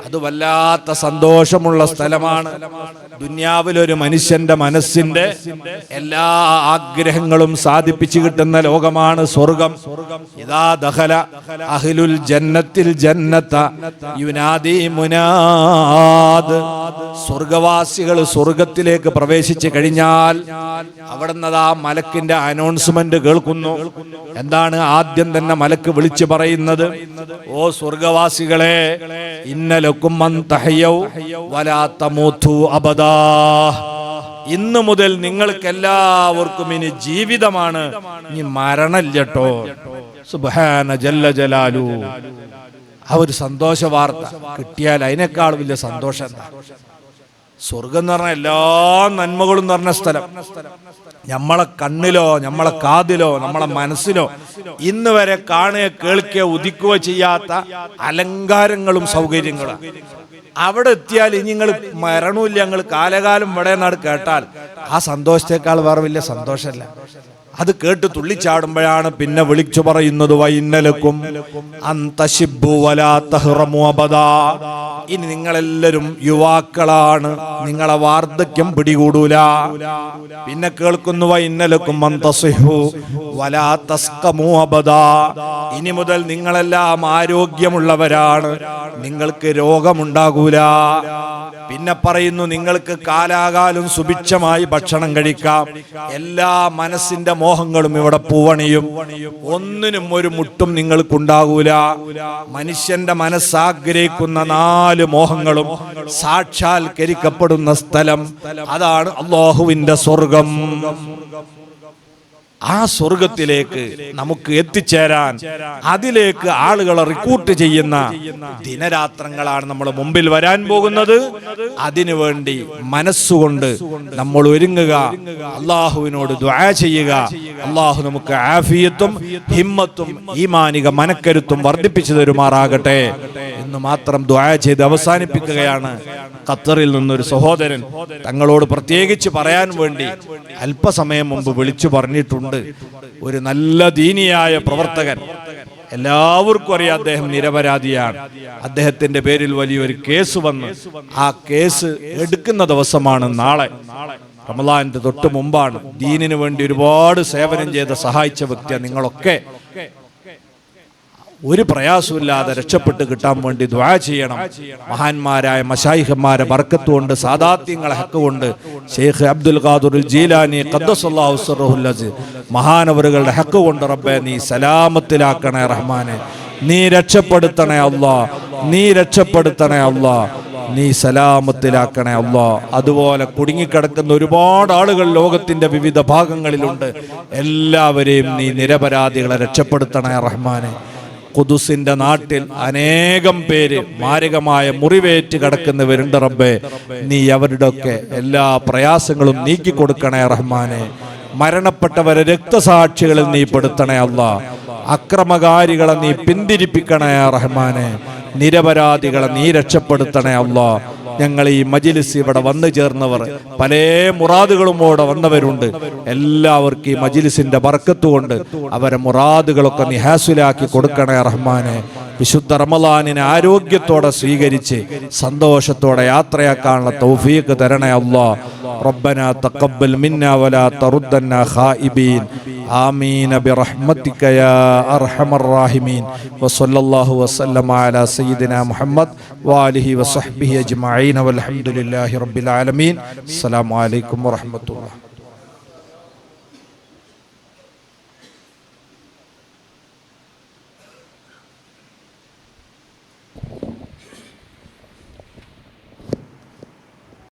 അത് വല്ലാത്ത സന്തോഷമുള്ള സ്ഥലമാണ്. ദുനിയാവിലൊരു മനുഷ്യന്റെ മനസ്സിന്റെ എല്ലാ ആഗ്രഹങ്ങളും സാധിപ്പിച്ചു കിട്ടുന്ന ലോകമാണ് സ്വർഗം. ഇദാ ദഖല അഹ്ലുൽ ജന്നത്തിൽ ജന്നത യുനാദി മുനാദ്, സ്വർഗവാസികൾ സ്വർഗത്തിലേക്ക് പ്രവേശിച്ചു കഴിഞ്ഞാൽ അവിടുന്ന് ആ മലക്കിന്റെ അനൗൺസ്മെന്റ് കേൾക്കുന്നു. എന്താണ് ആദ്യം തന്നെ മലക്ക് വിളിച്ചു പറയുന്നത്? ഓ സ്വർഗവാസികളെ, ഇന്നലക്കും മൻ തഹയൗ വലാ തമൂതു അബദാ, ഇന്നു മുതൽ നിങ്ങൾക്ക് എല്ലാവർക്കും ഇനി ജീവിതമാണ്, ഇനി മരണമില്ലട്ടോ. സുബ്ഹാന ജല്ല ജലാലു. ആ ഒരു സന്തോഷ വാർത്ത കിട്ടിയാൽ അതിനേക്കാൾ വലിയ സന്തോഷം എന്താ? സ്വർഗം എന്ന് പറഞ്ഞ എല്ലാ നന്മകളും നിറഞ്ഞ സ്ഥലം. നമ്മളെ കണ്ണിലോ നമ്മളെ കാതിലോ നമ്മളെ മനസ്സിലോ ഇന്ന് വരെ കാണുക കേൾക്കുക ഉദിക്കുക ചെയ്യാത്ത അലങ്കാരങ്ങളും സൗകര്യങ്ങളും. അവിടെ എത്തിയാൽ ഇനി നിങ്ങൾ മരണമില്ല, ഞങ്ങൾ കാലകാലം ഇവിടെ നാട് കേട്ടാൽ ആ സന്തോഷത്തെക്കാൾ വേറെ വലിയ സന്തോഷമല്ല. അത് കേട്ട് തുള്ളിച്ചാടുമ്പോഴാണ് പിന്നെ വിളിച്ചു പറയുന്നത് വൈന്നലക്കും അന്തശിബ്ബു വലാ തഹ്റമു അബദാ, ഇനി നിങ്ങളെല്ലാരും യുവാക്കളാണ്, നിങ്ങളെ വാർദ്ധക്യം പിടികൂടൂല. പിന്നെ കേൾക്കുന്നു വൈന്നലക്കും അന്തസിഹു വലാ തസ്ഖമു അബദാ, ഇനി മുതൽ നിങ്ങളെല്ലാം ആരോഗ്യമുള്ളവരാണ്, നിങ്ങൾക്ക് രോഗമുണ്ടാകൂല. പിന്നെ പറയുന്നു നിങ്ങൾക്ക് കാലാകാലം സുഭിക്ഷമായി ഭക്ഷണം കഴിക്കാം, എല്ലാ മനസ്സിന്റെ മോഹങ്ങളും ഇവിടെ പൂവണിയും, ഒന്നിനും ഒരു മുട്ടും നിങ്ങൾക്കുണ്ടാകൂല. മനുഷ്യന്റെ മനസ്സാഗ്രഹിക്കുന്ന 4 മോഹങ്ങളും സാക്ഷാത്കരിക്കപ്പെടുന്ന സ്ഥലം, അതാണ് അല്ലാഹുവിന്റെ സ്വർഗം. ആ സ്വർഗത്തിലേക്ക് നമുക്ക് എത്തിച്ചേരാൻ അതിലേക്ക് ആളുകളെ റിക്രൂട്ട് ചെയ്യുന്ന ദിനരാത്രങ്ങളാണ് നമ്മുടെ മുമ്പിൽ വരാൻ പോകുന്നത്. അതിനുവേണ്ടി മനസ്സുകൊണ്ട് നമ്മൾ ഒരുങ്ങുക, അള്ളാഹുവിനോട് ദുആ ചെയ്യുക. അള്ളാഹു നമുക്ക് ആഫിയത്തും ഹിമ്മത്തും ഈമാനിക മനക്കരുത്തും വർദ്ധിപ്പിച്ചു തരുമാറാകട്ടെ എന്ന് മാത്രം ദുആ ചെയ്ത് അവസാനിപ്പിക്കുകയാണ്. ഖത്തറിൽ നിന്നൊരു സഹോദരൻ തങ്ങളോട് പ്രത്യേകിച്ച് പറയാൻ വേണ്ടി അല്പസമയം മുമ്പ് വിളിച്ചു പറഞ്ഞിട്ടുണ്ട്. ഒരു നല്ല ദീനിയായ പ്രവർത്തകൻ, എല്ലാവർക്കും അറിയാം അദ്ദേഹം നിരപരാധിയാണ്. അദ്ദേഹത്തിന്റെ പേരിൽ വലിയൊരു കേസ് വന്ന് ആ കേസ് എടുക്കുന്ന ദിവസമാണ് നാളെ. റമളാന്റെ തൊട്ട് മുമ്പാണ്. ദീനിനു വേണ്ടി ഒരുപാട് സേവനം ചെയ്ത സഹായിച്ച വ്യക്തിയാണ്. നിങ്ങളൊക്കെ ഒരു പ്രയാസമില്ലാതെ രക്ഷപ്പെട്ട് കിട്ടാൻ വേണ്ടി ദുആ ചെയ്യണം. മഹാന്മാരായ മശായിഖന്മാരെ ബർക്കത്ത് കൊണ്ട്, സാദാത്യങ്ങളെ ഹക്ക് കൊണ്ട്, ശൈഖ് അബ്ദുൽ ഖാദിർ ജീലാനി ഖദ്ദസല്ലാഹു സിർറഹുൽ അസീസ് മഹാനവറുകളുടെ ഹക്ക് കൊണ്ട് റബ്ബേ നീ സലാമത്തിലാക്കണേ റഹ്മാനെ, നീ രക്ഷപ്പെടുത്തണേ അല്ലാഹ്, നീ രക്ഷപ്പെടുത്തണേ അല്ലാഹ്, നീ സലാമത്തിലാക്കണേ അല്ലാഹ്. അതുപോലെ കുടുങ്ങിക്കിടക്കുന്ന ഒരുപാട് ആളുകൾ ലോകത്തിന്റെ വിവിധ ഭാഗങ്ങളിലുണ്ട്. എല്ലാവരെയും നീ നിരപരാധികളെ രക്ഷപ്പെടുത്തണേ റഹ്മാനെ. ഖുദുസിന്റെ നാട്ടിൽ അനേകം പേര് മാരകമായ മുറിവേറ്റ് കിടക്കുന്നവരുണ്ട് റബ്ബേ, നീ അവരുടെയൊക്കെ എല്ലാ പ്രയാസങ്ങളും നീക്കിക്കൊടുക്കണേ റഹ്മാനെ. മരണപ്പെട്ടവരെ രക്തസാക്ഷികളിൽ നീ പെടുത്തണേ അല്ലാഹ്. അക്രമകാരികളെ നീ പിന്തിരിപ്പിക്കണേ റഹ്മാനെ. നിരപരാധികളെ നീ രക്ഷപ്പെടുത്തണേ അല്ലാഹ്. ഞങ്ങൾ ഈ മജ്ലിസ് ഇവിടെ വന്നു ചേർന്നവർ പല മുറാദുകളുമോടെ വന്നവരുണ്ട്. എല്ലാവർക്കും ഈ മജ്ലിസിന്റെ ബർക്കത്ത് കൊണ്ട് അവരെ മുറാദുകളൊക്കെ നീ ഹാസിലാക്കി കൊടുക്കണേ റഹ്മാനെ. വിശുദ്ധ റമളാനിനെ ആരോഗ്യത്തോടെ സ്വീകരിച്ച് സന്തോഷത്തോടെ യാത്രയാക്കാനുള്ള തൗഫീഖ് തരണേ അല്ലാഹ്. റബ്ബനാ തഖബ്ബൽ മിന്നാ വലാ തറുദ്ദനാ ഖായിബീൻ. ആമീൻ ബിറഹ്മതിക യാ അർഹമർ റഹീമീൻ. വസല്ലല്ലാഹു വസല്ലമ അലാ സയ്യിദിനാ മുഹമ്മദ് വആലിഹി വസഹ്ബിഹി അജ്മഈൻ വൽഹംദുലില്ലാഹി റബ്ബിൽ ആലമീൻ. അസ്സലാമു അലൈക്കും വറഹ്മത്തുള്ളാഹി.